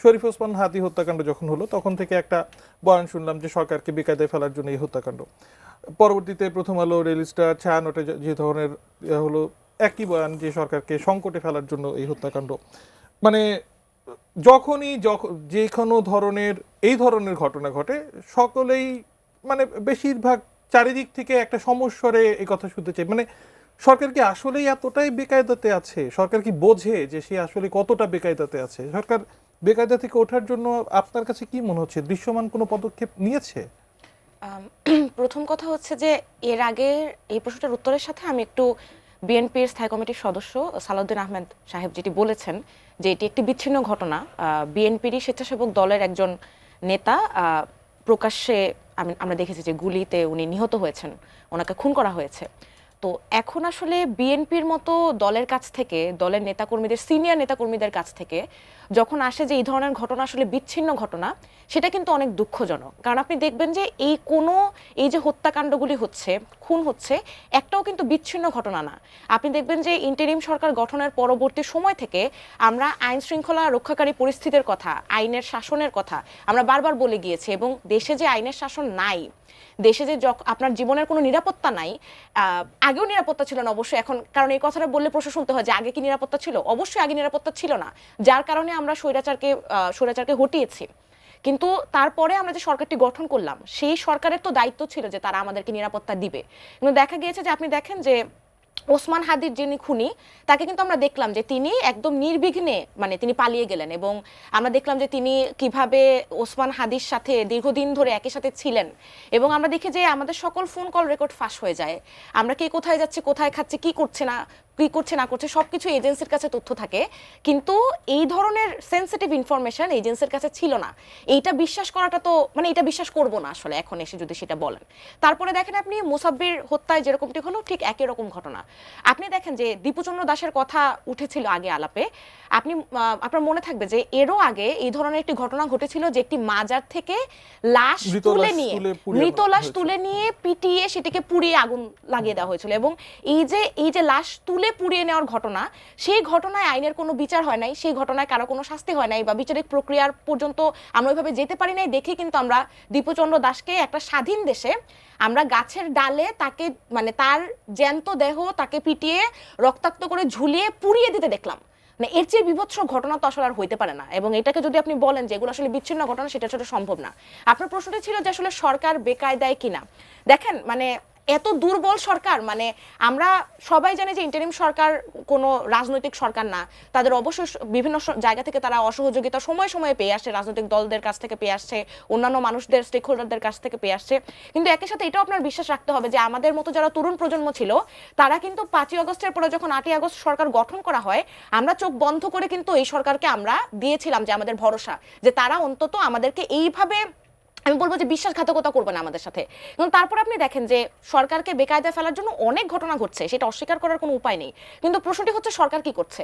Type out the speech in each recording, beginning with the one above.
শরীফ ওসমান হাদি হত্যাকাণ্ড যখন হলো তখন থেকে একটা বয়ান শুনলাম যে সরকারকে বেকায়দায় ফেলার জন্য এই হত্যাকাণ্ড। পরবর্তীতে প্রথম আলো, ডেইলি স্টার, ছায়ানটে যে ধরনের হলো একই বয়ান যে সরকারকে সংকটে ফেলার জন্য এই হত্যাকাণ্ড। মানে যখনই যে কোনো ধরনের এই ধরনের ঘটনা ঘটে সকলেই মানে বেশিরভাগ চারিদিক থেকে একটা সমস্যারে এই কথা শুনতে চাই। মানে সরকার কি আসলেই এতটাই বেকায়দাতে আছে? সরকার কি বোঝে যে সে আসলে কতটা বেকায়দাতে আছে? সরকার বেকায়দা থেকে ওঠার জন্য আপনার কাছে কি মনে হচ্ছে, দৃশ্যমান কোনো পদক্ষেপ নিয়েছে? প্রথম কথা হচ্ছে যে এর আগে এই প্রশ্নটার উত্তরের সাথে আমি একটু বিএনপির স্থায়ী কমিটির সদস্য সালাউদ্দিন আহমেদ সাহেব যেটি বলেছেন যে এটি একটি বিচ্ছিন্ন ঘটনা, বিএনপিরই স্বেচ্ছাসেবক দলের একজন নেতা প্রকাশ্যে আমরা দেখেছি যে গুলিতে উনি নিহত হয়েছেন, ওনাকে খুন করা হয়েছে। তো এখন আসলে বিএনপির মতো দলের কাছ থেকে, দলের নেতাকর্মীদের, সিনিয়র নেতাকর্মীদের কাছ থেকে যখন আসে যে এই ধরনের ঘটনা আসলে বিচ্ছিন্ন ঘটনা, সেটা কিন্তু অনেক দুঃখজনক। কারণ আপনি দেখবেন যে এই যে হত্যাকাণ্ডগুলি হচ্ছে, খুন হচ্ছে, একটাও কিন্তু বিচ্ছিন্ন ঘটনা না। আপনি দেখবেন যে ইন্টারিম সরকার গঠনের পরবর্তী সময় থেকে আমরা আইন শৃঙ্খলা রক্ষাকারী পরিস্থিতির কথা, আইনের শাসনের কথা আমরা বারবার বলে গিয়েছি, এবং দেশে যে আইনের শাসন নাই, দেশে যে আপনার জীবনের কোনো নিরাপত্তা নাই, আগেও নিরাপত্তা ছিল না অবশ্যই, এখন কারণ এই কথাটা বললে প্রশ্ন শুনতে হয় যে আগে কি নিরাপত্তা ছিল? অবশ্যই আগে নিরাপত্তা ছিল না, যার কারণে আমরা স্বৈরাচারকে হটিয়েছি। কিন্তু তারপরে আমরা যে সরকারটি গঠন করলাম, সেই সরকারের তো দায়িত্ব ছিল যে তারা আমাদেরকে নিরাপত্তা দিবে। কিন্তু দেখা গিয়েছে যে আপনি দেখেন যে ওসমান হাদির যিনি খুনি, তাকে কিন্তু আমরা দেখলাম যে তিনি একদম নির্বিঘ্নে মানে তিনি পালিয়ে গেলেন, এবং আমরা দেখলাম যে তিনি কিভাবে ওসমান হাদির সাথে দীর্ঘদিন ধরে একই সাথে ছিলেন, এবং আমরা দেখি যে আমাদের সকল ফোন কল রেকর্ড ফাঁস হয়ে যায়। আমরা কে কোথায় যাচ্ছে, কোথায় খাচ্ছে, কি করছে না করছে সবকিছু এজেন্সির কাছে তথ্য থাকে, কিন্তু এই ধরনের সেন্সিটিভ ইনফরমেশন এজেন্সির কাছে ছিল না। এইটা বিশ্বাস করাটা তো মানে এটা বিশ্বাস করবো না আসলে এখন এসে যদি সেটা বলেন। তারপরে দেখেন আপনি মুসাব্বির হত্যায় যেরকমটি হলো ঠিক একই রকম ঘটনা। আপনি দেখেন যে দীপুচন্দ্র দাসের কথা উঠেছিল আগে আলাপে, আপনার মনে থাকবে যে এরও আগে এই ধরনের একটি ঘটনা ঘটেছিল যে একটি মাজার থেকে মৃত লাশ তুলে নিয়ে পিটিয়ে সেটিকে পুড়িয়ে আগুন লাগিয়ে দেওয়া হয়েছিল, এবং এই যে লাশ তুলে পুড়িয়ে নেওয়ার ঘটনা, সেই ঘটনায় আইনের কোনো বিচার হয় নাই, সেই ঘটনায় কারো কোনো শাস্তি হয় নাই, বা বিচারিক প্রক্রিয়ার পর্যন্ত আমরা ওইভাবে যেতে পারি নাই। দেখে কিন্তু আমরা দীপুচন্দ্র দাসকে একটা স্বাধীন দেশে আমরা গাছের ডালে তাকে মানে তার জ্যান্ত দেহ তাকে পিটিয়ে রক্তাক্ত করে ঝুলিয়ে পুড়িয়ে দিতে দেখলাম। মানে এর চেয়ে বিভৎস ঘটনা তো আসলে আর হইতে পারে না, এবং এটাকে যদি আপনি বলেন যে এগুলো আসলে বিচ্ছিন্ন ঘটনা, সেটা আসলে সম্ভব না। আপনার প্রশ্নটা ছিল যে আসলে সরকার বেকায়দায় কিনা। দেখেন মানে এত দুর্বল সরকার, মানে আমরা সবাই জানি যে ইন্টারিম সরকার কোনো রাজনৈতিক সরকার না, তাদের অবশ্যই বিভিন্ন জায়গা থেকে তারা অসহযোগিতা সময়ে সময়ে পেয়ে আসছে, রাজনৈতিক দলদের কাছ থেকে পেয়ে আসছে, অন্যান্য মানুষদের, স্টেক হোল্ডারদের কাছ থেকে পেয়ে আসছে। কিন্তু একই সাথে এটাও আপনার বিশ্বাস রাখতে হবে যে আমাদের মতো যারা তরুণ প্রজন্ম ছিল, তারা কিন্তু 5ই আগস্টের পরে যখন 8ই আগস্ট সরকার গঠন করা হয়, আমরা চোখ বন্ধ করে কিন্তু এই সরকারকে আমরা দিয়েছিলাম যে আমাদের ভরসা, যে তারা অন্তত আমাদেরকে এইভাবে, আমি বলবো যে বিশ্বাসঘাতকতা করবে না আমাদের সাথে। এবং তারপর আপনি দেখেন যে সরকারকে বেকায়দায় ফেলার জন্য অনেক ঘটনা ঘটছে, সেটা অস্বীকার করার কোনো উপায় নেই। কিন্তু প্রশ্নটি হচ্ছে সরকার কি করছে।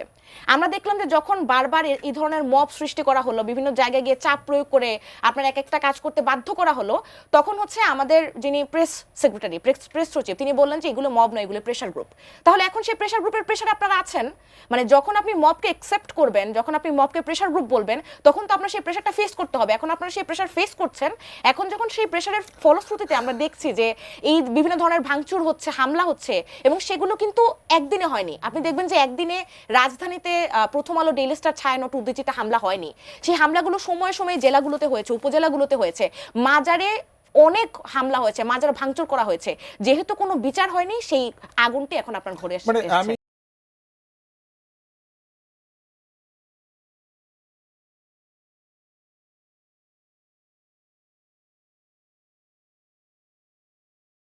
আমরা দেখলাম যে যখন বারবার এই ধরনের মব সৃষ্টি করা হলো, বিভিন্ন জায়গায় গিয়ে চাপ প্রয়োগ করে আপনার এক একটা কাজ করতে বাধ্য করা হলো, তখন হচ্ছে আমাদের যিনি প্রেস সেক্রেটারি, প্রেস সচিব, তিনি বললেন যে এগুলো মব নয়, এগুলো প্রেশার গ্রুপ। তাহলে এখন সেই প্রেশার গ্রুপের প্রেশারে আপনারা আছেন। মানে যখন আপনি মবকে অ্যাকসেপ্ট করবেন, যখন আপনি মবকে প্রেশার গ্রুপ বলবেন, তখন তো আপনার সেই প্রেশারটা ফেস করতে হবে। এখন আপনারা সেই প্রেশার ফেস করছেন। এখন যখন সেই প্রেশারের ফলশ্রুতিতে আমরা দেখছি যে এই বিভিন্ন ধরনের ভাঙচুর হচ্ছে, হামলা হচ্ছে, এবং সেগুলো কিন্তু একদিনে হয়নি। আপনি দেখবেন যে একদিনে রাজধানীতে প্রথম আলো, ডেইলি স্টার, ছায়ানট, উদ্যোজিতে হামলা হয়নি। সেই হামলাগুলো সময়ে সময়ে জেলাগুলোতে হয়েছে, উপজেলাগুলোতে হয়েছে, মাজারে অনেক হামলা হয়েছে, মাজার ভাঙচুর করা হয়েছে। যেহেতু কোনো বিচার হয়নি, সেই আগুনটি এখন আপনার ঘরে এসেছে।